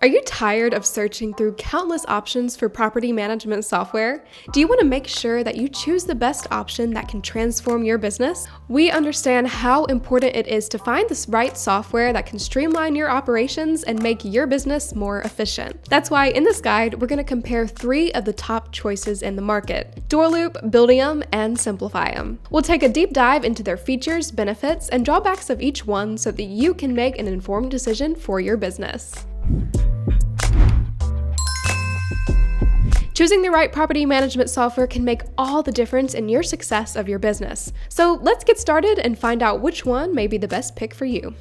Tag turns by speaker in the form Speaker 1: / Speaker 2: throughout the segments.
Speaker 1: Are you tired of searching through countless options for property management software? Do you want to make sure that you choose the best option that can transform your business? We understand how important it is to find the right software that can streamline your operations and make your business more efficient. That's why in this guide, we're going to compare 3 of the top choices in the market: DoorLoop, Buildium, and SimplifyEm. We'll take a deep dive into their features, benefits, and drawbacks of each one so that you can make an informed decision for your business. Choosing the right property management software can make all the difference in your success of your business. So let's get started and find out which one may be the best pick for you.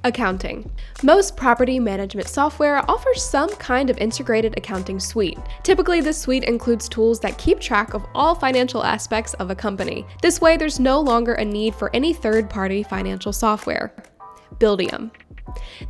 Speaker 1: Accounting. Most property management software offers some kind of integrated accounting suite. Typically, this suite includes tools that keep track of all financial aspects of a company. This way, there's no longer a need for any third-party financial software. Buildium.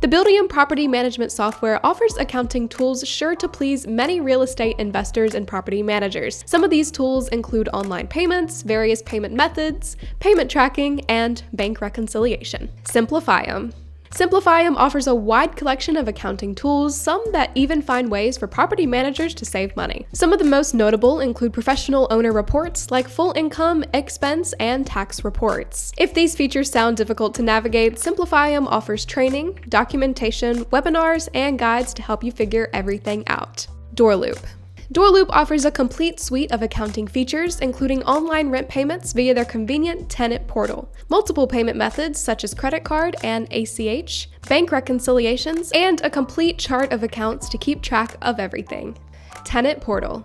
Speaker 1: The Buildium property management software offers accounting tools sure to please many real estate investors and property managers. Some of these tools include online payments, various payment methods, payment tracking, and bank reconciliation. SimplifyEm. SimplifyEm offers a wide collection of accounting tools, some that even find ways for property managers to save money. Some of the most notable include professional owner reports like full income, expense, and tax reports. If these features sound difficult to navigate, SimplifyEm offers training, documentation, webinars, and guides to help you figure everything out. DoorLoop. DoorLoop offers a complete suite of accounting features, including online rent payments via their convenient Tenant Portal, multiple payment methods such as credit card and ACH, bank reconciliations, and a complete chart of accounts to keep track of everything. Tenant Portal.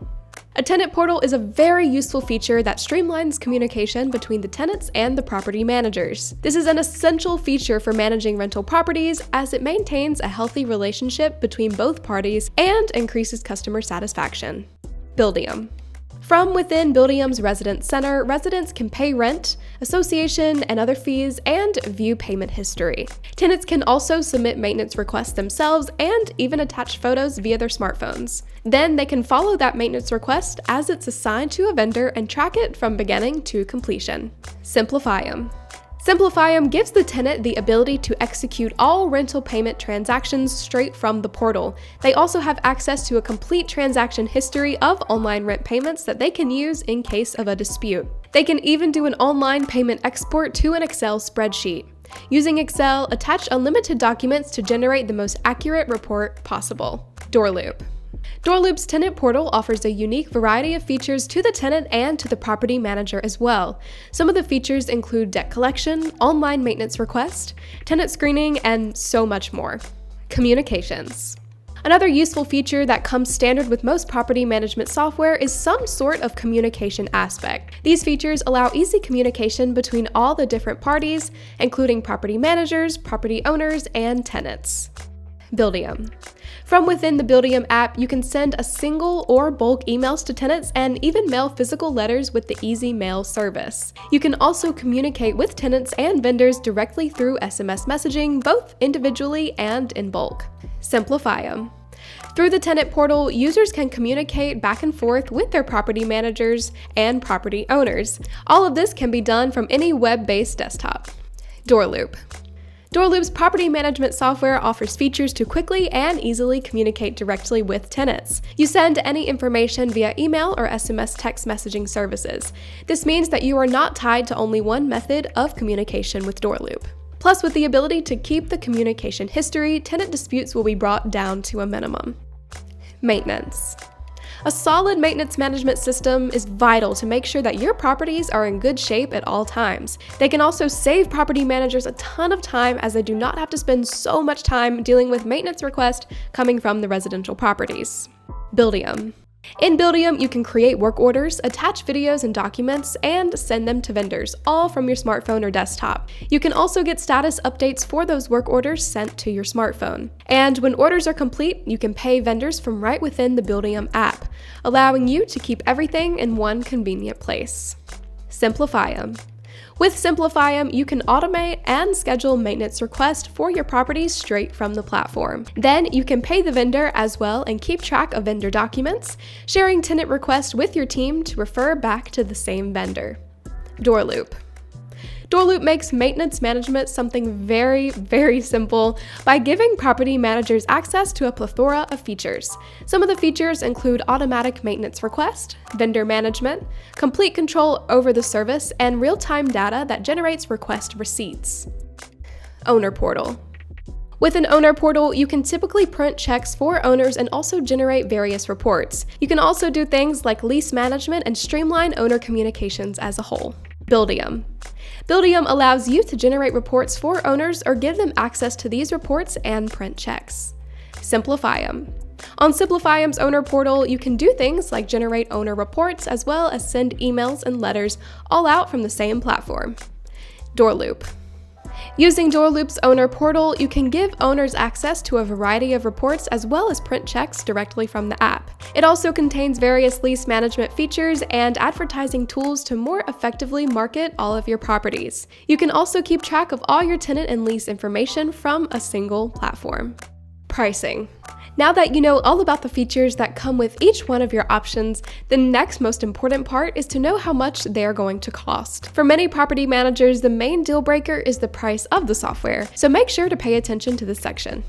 Speaker 1: A tenant portal is a very useful feature that streamlines communication between the tenants and the property managers. This is an essential feature for managing rental properties as it maintains a healthy relationship between both parties and increases customer satisfaction. Buildium. From within Buildium's Resident Center, residents can pay rent, association, and other fees, and view payment history. Tenants can also submit maintenance requests themselves and even attach photos via their smartphones. Then they can follow that maintenance request as it's assigned to a vendor and track it from beginning to completion. SimplifyEm. SimplifyEm gives the tenant the ability to execute all rental payment transactions straight from the portal. They also have access to a complete transaction history of online rent payments that they can use in case of a dispute. They can even do an online payment export to an Excel spreadsheet. Using Excel, attach unlimited documents to generate the most accurate report possible. DoorLoop. DoorLoop's Tenant Portal offers a unique variety of features to the tenant and to the property manager as well. Some of the features include debt collection, online maintenance request, tenant screening, and so much more. Communications. Another useful feature that comes standard with most property management software is some sort of communication aspect. These features allow easy communication between all the different parties, including property managers, property owners, and tenants. Buildium. From within the Buildium app, you can send a single or bulk emails to tenants and even mail physical letters with the Easy Mail service. You can also communicate with tenants and vendors directly through SMS messaging, both individually and in bulk. SimplifyEm. Through the Tenant Portal, users can communicate back and forth with their property managers and property owners. All of this can be done from any web-based desktop. DoorLoop. DoorLoop's property management software offers features to quickly and easily communicate directly with tenants. You send any information via email or SMS text messaging services. This means that you are not tied to only one method of communication with DoorLoop. Plus, with the ability to keep the communication history, tenant disputes will be brought down to a minimum. Maintenance. A solid maintenance management system is vital to make sure that your properties are in good shape at all times. They can also save property managers a ton of time as they do not have to spend so much time dealing with maintenance requests coming from the residential properties. Buildium. In Buildium, you can create work orders, attach videos and documents, and send them to vendors, all from your smartphone or desktop. You can also get status updates for those work orders sent to your smartphone. And when orders are complete, you can pay vendors from right within the Buildium app, allowing you to keep everything in one convenient place. SimplifyEm. With SimplifyEm, you can automate and schedule maintenance requests for your properties straight from the platform. Then you can pay the vendor as well and keep track of vendor documents, sharing tenant requests with your team to refer back to the same vendor. DoorLoop. DoorLoop makes maintenance management something very, very simple by giving property managers access to a plethora of features. Some of the features include automatic maintenance request, vendor management, complete control over the service, and real-time data that generates request receipts. Owner Portal. With an owner portal, you can typically print checks for owners and also generate various reports. You can also do things like lease management and streamline owner communications as a whole. Buildium. Buildium allows you to generate reports for owners or give them access to these reports and print checks. SimplifyEm. On SimplifyEm's owner portal, you can do things like generate owner reports as well as send emails and letters all out from the same platform. DoorLoop. Using DoorLoop's owner portal, you can give owners access to a variety of reports as well as print checks directly from the app. It also contains various lease management features and advertising tools to more effectively market all of your properties. You can also keep track of all your tenant and lease information from a single platform. Pricing. Now that you know all about the features that come with each one of your options, the next most important part is to know how much they are going to cost. For many property managers, the main deal breaker is the price of the software, so make sure to pay attention to this section.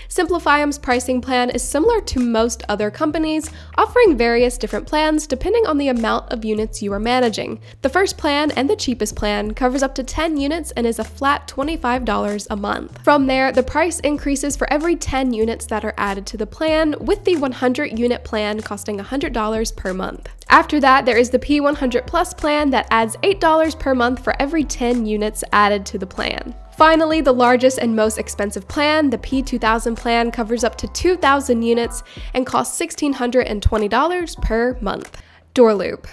Speaker 1: SimplifyEm's pricing plan is similar to most other companies, offering various different plans depending on the amount of units you are managing. The first plan and the cheapest plan covers up to 10 units and is a flat $25 a month. From there, the price increases for every 10 units that are added to the plan, with the 100-unit plan costing $100 per month. After that, there is the P100 Plus plan that adds $8 per month for every 10 units added to the plan. Finally, the largest and most expensive plan, the P2000 plan, covers up to 2,000 units and costs $1,620 per month. DoorLoop.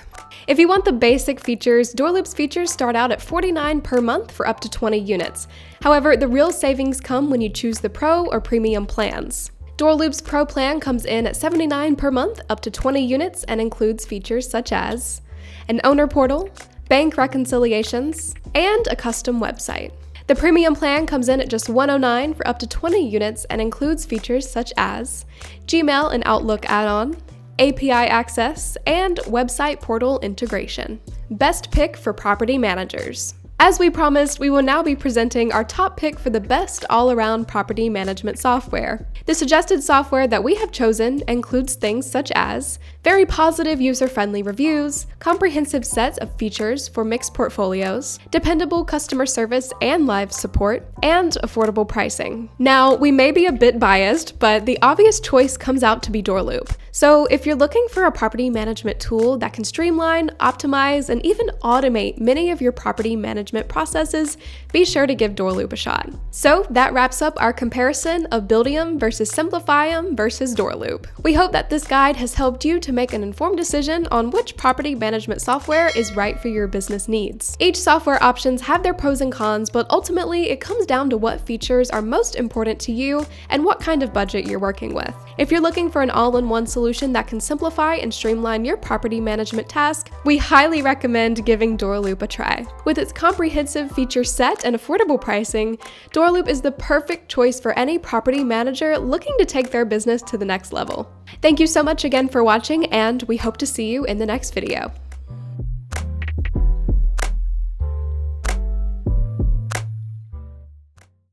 Speaker 1: If you want the basic features, DoorLoop's features start out at $49 per month for up to 20 units. However, the real savings come when you choose the Pro or Premium plans. DoorLoop's Pro plan comes in at $79 per month, up to 20 units, and includes features such as an owner portal, bank reconciliations, and a custom website. The Premium plan comes in at just $109 for up to 20 units and includes features such as Gmail and Outlook add-on, API access, and website portal integration. Best pick for property managers. As we promised, we will now be presenting our top pick for the best all-around property management software. The suggested software that we have chosen includes things such as very positive user-friendly reviews, comprehensive set of features for mixed portfolios, dependable customer service and live support, and affordable pricing. Now, we may be a bit biased, but the obvious choice comes out to be DoorLoop. So if you're looking for a property management tool that can streamline, optimize, and even automate many of your property management processes, be sure to give DoorLoop a shot. So that wraps up our comparison of Buildium versus SimplifyEm versus DoorLoop. We hope that this guide has helped you to make an informed decision on which property management software is right for your business needs. Each software options have their pros and cons, but ultimately it comes down to what features are most important to you and what kind of budget you're working with. If you're looking for an all-in-one solution that can simplify and streamline your property management task, we highly recommend giving DoorLoop a try. With its comprehensive feature set and affordable pricing, DoorLoop is the perfect choice for any property manager looking to take their business to the next level. Thank you so much again for watching, and we hope to see you in the next video.